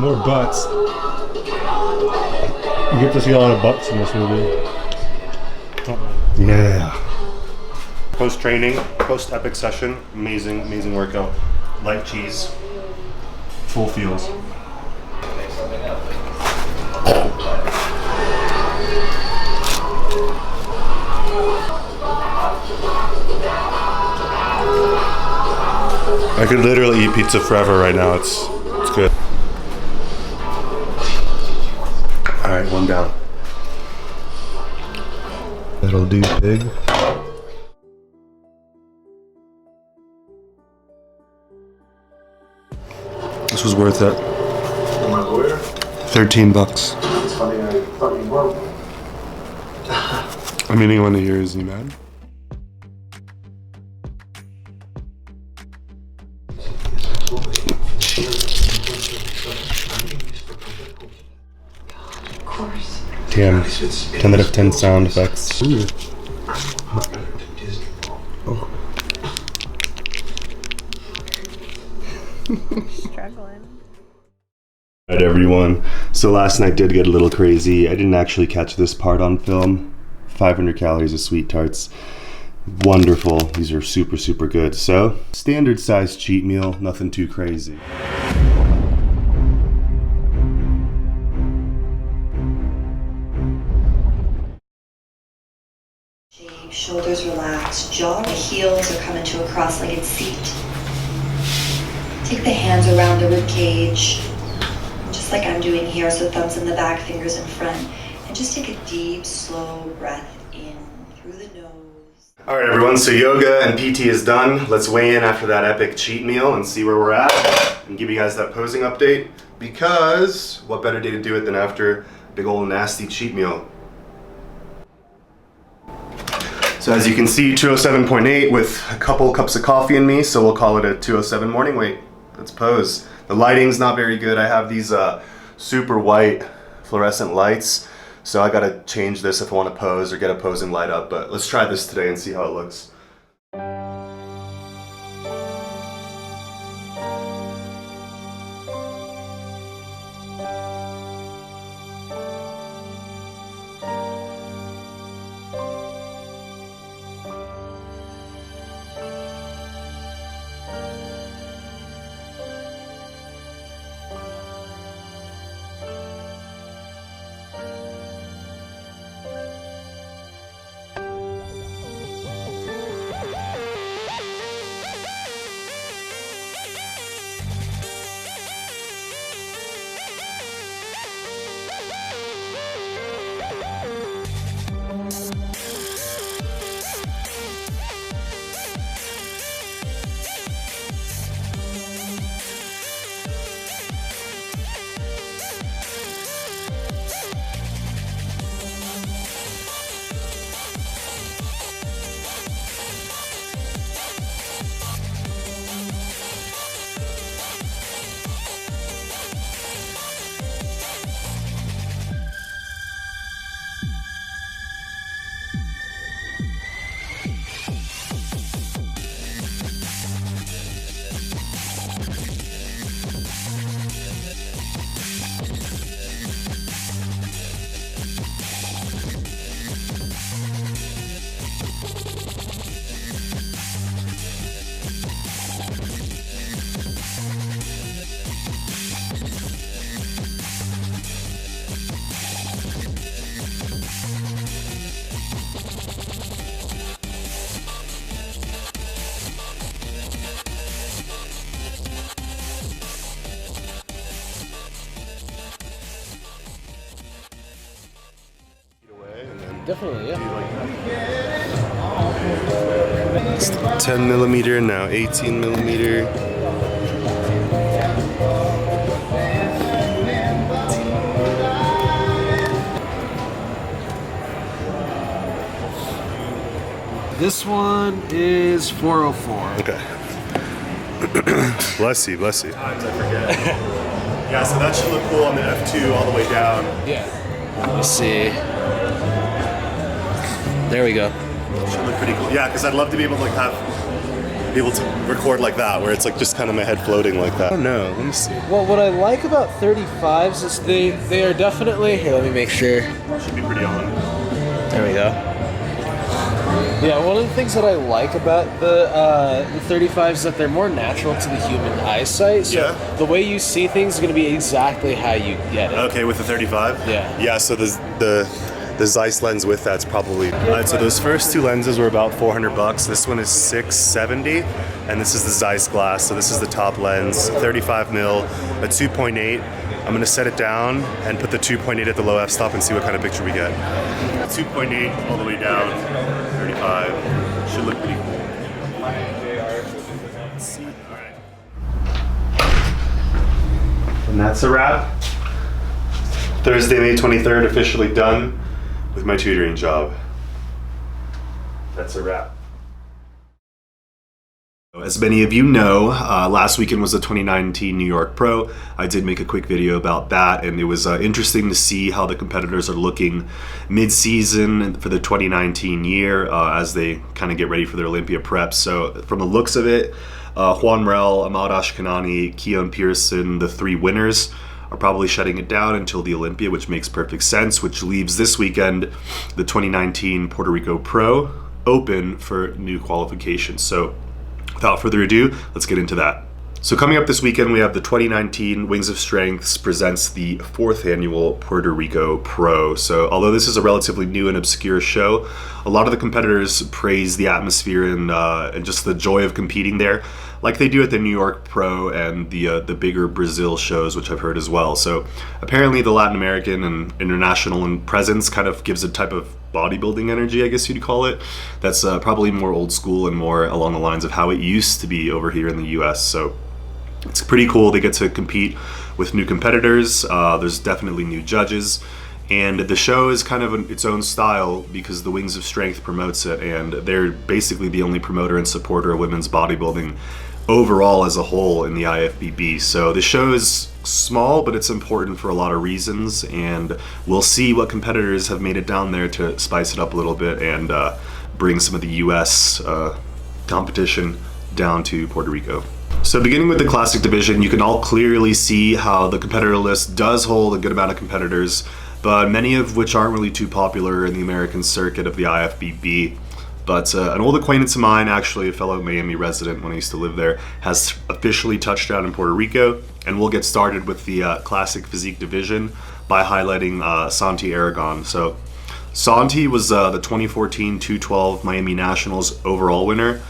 More butts. You get to see a lot of butts in this movie. Yeah. Post-training, post-epic session, amazing workout. Light cheese, full feels. I could literally eat pizza forever right now. It's good. All right, one down. That'll do, pig. This was worth it. 13 bucks. It's funny, I thought you were. I mean, anyone here, is he mad? Of course. Damn. 10 out of 10 sound effects. Ooh. Oh. Struggling. Alright everyone, so last night did get a little crazy. I didn't actually catch this part on film. 500 calories of sweet tarts. Wonderful, these are super good. So, standard size cheat meal, nothing too crazy. Shoulders relaxed, jaw, the heels are coming to a cross-legged seat. Take the hands around the rib cage, just like I'm doing here, so thumbs in the back, fingers in front. And just take a deep, slow breath in through the nose. All right everyone, so yoga and PT is done. Let's weigh in after that epic cheat meal and see where we're at and give you guys that posing update, because what better day to do it than after a big old nasty cheat meal. So as you can see, 207.8 with a couple cups of coffee in me, so we'll call it a 207 morning weight. Let's pose. The lighting's not very good. I have these super white fluorescent lights, so I gotta change this if I want to pose or get a posing light up, but let's try this today and see how it looks. Definitely, yeah. It's 10 millimeter, now 18 millimeter. This one is 404. Okay. Bless you, bless you. Times I forget. Yeah, so that should look cool on the F2 all the way down. Yeah. Let me see. There we go. Should look pretty cool. Yeah, because I'd love to be able to like have be able to record like that, where it's like just kind of my head floating like that. Oh no, let me see. Well, what I like about 35s is they are definitely, here, let me make sure. Should be pretty on. There we go. Yeah, one of the things that I like about the 35s is that they're more natural to the human eyesight. So Yeah. the way you see things is going to be exactly how you get it. Okay, with the 35? Yeah. Yeah, so the Zeiss lens with that's probably... Alright, so those first two lenses were about $400. This one is $670, and this is the Zeiss glass. So this is the top lens, 35 mil, a 2.8. I'm gonna set it down and put the 2.8 at the low f-stop and see what kind of picture we get. 2.8 all the way down, 35. Should look pretty cool. Let's see. Alright. And that's a wrap. Thursday, May 23rd, officially done with my tutoring job. That's a wrap. As many of you know, last weekend was the 2019 New York Pro. I did make a quick video about that, and it was interesting to see how the competitors are looking mid-season for the 2019 year as they kind of get ready for their Olympia prep. So from the looks of it, Juan Rel, Ahmad Ashkanani, Keon Pearson, the three winners, are probably shutting it down until the Olympia, which makes perfect sense, which leaves this weekend the 2019 Puerto Rico Pro open for new qualifications. So without further ado, let's get into that. So coming up this weekend, we have the 2019 Wings of Strengths presents the 4th annual Puerto Rico Pro. So although this is a relatively new and obscure show, a lot of the competitors praise the atmosphere and just the joy of competing there, like they do at the New York Pro and the bigger Brazil shows, which I've heard as well. So apparently the Latin American and international presence kind of gives a type of bodybuilding energy, I guess you'd call it. That's probably more old school and more along the lines of how it used to be over here in the US. So it's pretty cool. They get to compete with new competitors. There's definitely new judges. And the show is kind of its own style because the Wings of Strength promotes it, and they're basically the only promoter and supporter of women's bodybuilding overall as a whole in the IFBB. So the show is small, but it's important for a lot of reasons, and we'll see what competitors have made it down there to spice it up a little bit and bring some of the US competition down to Puerto Rico. So beginning with the Classic division, you can all clearly see how the competitor list does hold a good amount of competitors, but many of which aren't really too popular in the American circuit of the IFBB. But an old acquaintance of mine, actually a fellow Miami resident when I used to live there, has officially touched down in Puerto Rico, and we'll get started with the Classic Physique division by highlighting Santi Aragon. So Santi was the 2014 212 Miami Nationals overall winner,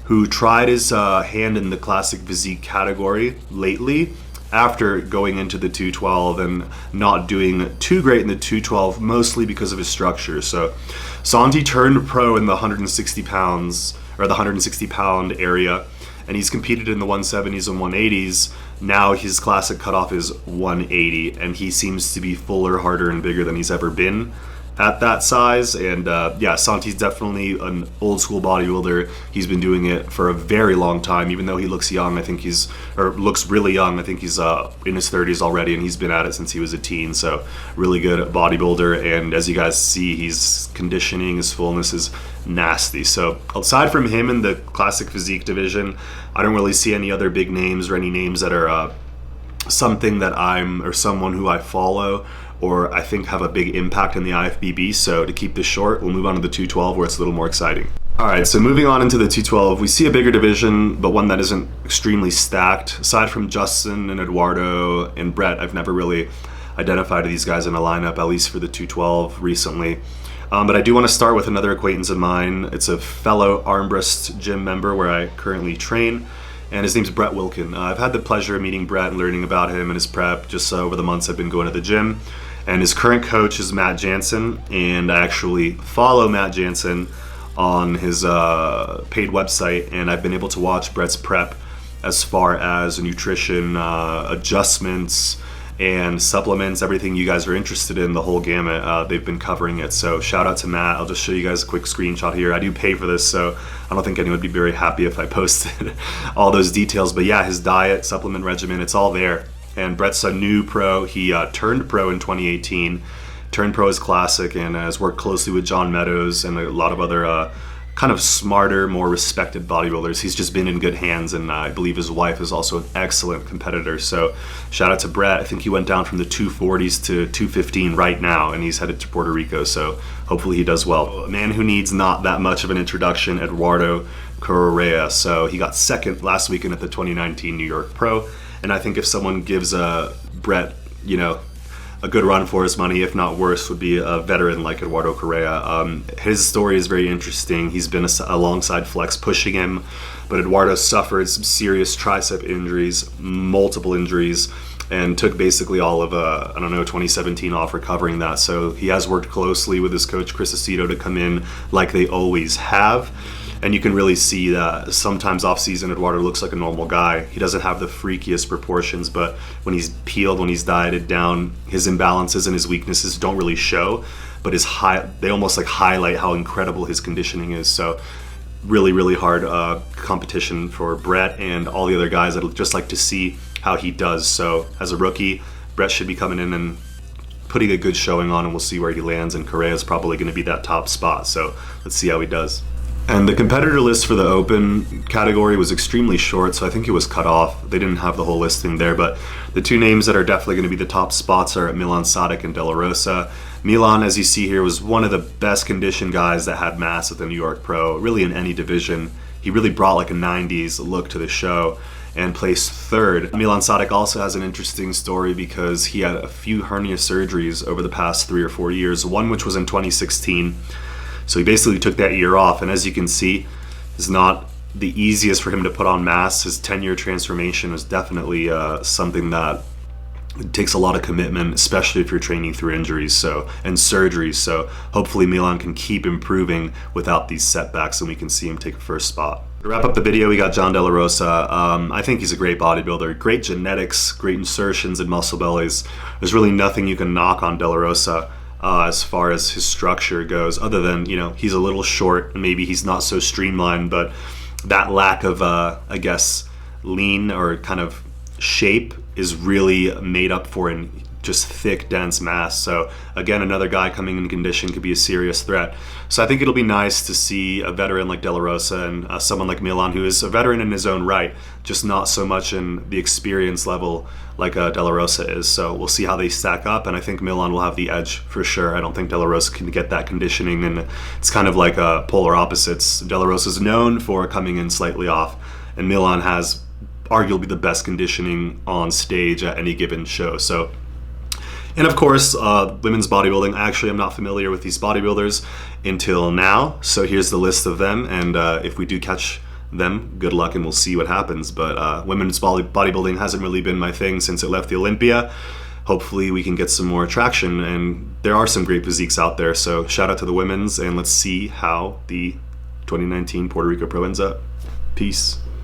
who tried his hand in the Classic Physique category lately after going into the 212 and not doing too great in the 212, mostly because of his structure. So Santi turned pro in the 160 pounds, or the 160 pound area, and he's competed in the 170s and 180s. Now his classic cutoff is 180, and he seems to be fuller, harder, and bigger than he's ever been at that size. And yeah, Santi's definitely an old school bodybuilder. He's been doing it for a very long time, even though he looks young. I think looks really young. I think he's in his 30s already, and he's been at it since he was a teen. So really good bodybuilder, and as you guys see, his conditioning, his fullness is nasty. So aside from him in the Classic Physique division, I don't really see any other big names or any names that are something that someone who I follow or I think have a big impact in the IFBB. So to keep this short, we'll move on to the 212 where it's a little more exciting. All right, so moving on into the 212, we see a bigger division, but one that isn't extremely stacked. Aside from Justin and Eduardo and Brett, I've never really identified these guys in a lineup, at least for the 212 recently. But I do want to start with another acquaintance of mine. It's a fellow Armbrust gym member where I currently train, and his name's Brett Wilkin. I've had the pleasure of meeting Brett and learning about him and his prep just over the months I've been going to the gym. And his current coach is Matt Jansen, and I actually follow Matt Jansen on his paid website, and I've been able to watch Brett's prep as far as nutrition, adjustments, and supplements, everything you guys are interested in, the whole gamut. They've been covering it. So shout out to Matt. I'll just show you guys a quick screenshot here. I do pay for this, so I don't think anyone would be very happy if I posted all those details. But yeah, his diet, supplement regimen, it's all there. And Brett's a new pro. He turned pro in 2018, turned pro as Classic, and has worked closely with John Meadows and a lot of other kind of smarter, more respected bodybuilders. He's just been in good hands, and I believe his wife is also an excellent competitor. So shout out to Brett. I think he went down from the 240s to 215 right now, and he's headed to Puerto Rico, so hopefully he does well. A man who needs not that much of an introduction, Eduardo Correa. So he got second last weekend at the 2019 New York Pro, and I think if someone gives Brett, you know, a good run for his money, if not worse, would be a veteran like Eduardo Correa. His story is very interesting. He's been alongside Flex pushing him, but Eduardo suffered some serious tricep injuries, multiple injuries, and took basically all of 2017 off recovering that. So he has worked closely with his coach Chris Aceto to come in like they always have. And you can really see that sometimes off season Eduardo looks like a normal guy. He doesn't have the freakiest proportions, but when he's peeled, when he's dieted down, his imbalances and his weaknesses don't really show, but they almost like highlight how incredible his conditioning is. So really, really hard competition for Brett and all the other guys. I'd just like to see how he does. So as a rookie, Brett should be coming in and putting a good showing on, and we'll see where he lands, and Correa is probably going to be that top spot. So let's see how he does. And the competitor list for the open category was extremely short, so I think it was cut off. They didn't have the whole listing there, but the two names that are definitely going to be the top spots are Milan Sadek and De La Rosa. Milan, as you see here, was one of the best conditioned guys that had mass at the New York Pro, really in any division. He really brought like a 90s look to the show and placed third. Milan Sadek also has an interesting story because he had a few hernia surgeries over the past 3 or 4 years, one which was in 2016. So he basically took that year off, and as you can see, it's not the easiest for him to put on mass. His 10-year transformation was definitely something that takes a lot of commitment, especially if you're training through injuries and surgeries. So hopefully Milan can keep improving without these setbacks, and we can see him take a first spot. To wrap up the video, we got John De La Rosa. I think he's a great bodybuilder, great genetics, great insertions and muscle bellies. There's really nothing you can knock on De La Rosa. As far as his structure goes, other than, you know, he's a little short and maybe he's not so streamlined, but that lack of, I guess, lean or kind of shape is really made up for in just thick, dense mass. So again, another guy coming in condition could be a serious threat. So I think it'll be nice to see a veteran like De La Rosa and someone like Milan, who is a veteran in his own right, just not so much in the experience level like De La Rosa is. So we'll see how they stack up, and I think Milan will have the edge for sure. I don't think De La Rosa can get that conditioning, and it's kind of like polar opposites. De La Rosa is known for coming in slightly off, and Milan has arguably the best conditioning on stage at any given show. So, and of course, women's bodybuilding. Actually, I'm not familiar with these bodybuilders until now. So here's the list of them, and if we do catch them, good luck, and we'll see what happens. But women's bodybuilding hasn't really been my thing since it left the Olympia. Hopefully we can get some more traction, and there are some great physiques out there. So shout out to the women's, and let's see how the 2019 Puerto Rico Pro ends up. Peace.